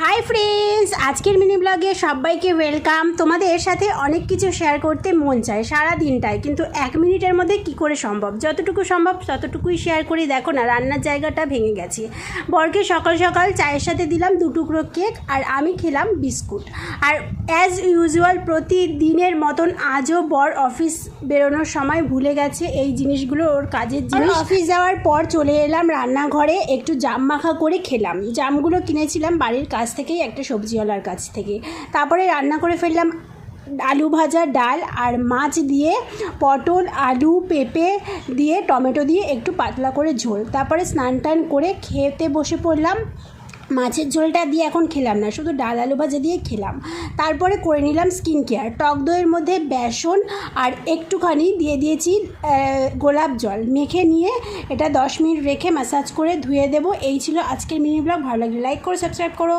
Hi friends, আজকের mini ব্লগে সবাইকে ওয়েলকাম। তোমাদের সাথে অনেক কিছু শেয়ার করতে মন চায় সারা দিনটায়, কিন্তু 1 মিনিটের মধ্যে কি করে সম্ভব? যতটুকু সম্ভব ততটুকুই শেয়ার করি। দেখো না, রান্নার জায়গাটা ভেঙে গেছে। বরকে সকাল সকাল চায়ের সাথে দিলাম 2 টুকরো কেক, আর আমি খেলাম বিস্কুট। আর অ্যাজ ইউজুয়াল প্রতিদিনের মতন আজও বর অফিস বেরোনোর সময় ভুলে গেছে এই জিনিসগুলো, ওর কাজের জিনিস। অফিস যাওয়ার পর চলে এলাম রান্নাঘরে, একটু জাম মাখা করে খেলাম। জামগুলো কিনেছিলাম বাড়ির কাছ থেকেই, একটা সবজিওয়ালার কাছ থেকে। তারপরে রান্না করে ফেললাম আলু ভাজা, ডাল আর মাছ দিয়ে, পটল, আলু, পেঁপে দিয়ে, টমেটো দিয়ে একটু পাতলা করে ঝোল। তারপরে স্নান টান করে খেতে বসে পড়লাম। মাছের ঝোলটা দিয়ে এখন খেলাম না, শুধু ডাল আলু ভাজা দিয়ে খেলাম। তারপরে করে নিলাম স্কিন কেয়ার। টক দইয়ের মধ্যে বেসন আর একটুখানি দিয়ে দিয়েছি গোলাপ জল, মেখে নিয়ে এটা 10 মিনিট রেখে ম্যাসাজ করে ধুয়ে দেবো। এই ছিল আজকের মিনি ব্লগ। ভালো লাগলে লাইক করো, সাবস্ক্রাইব করো।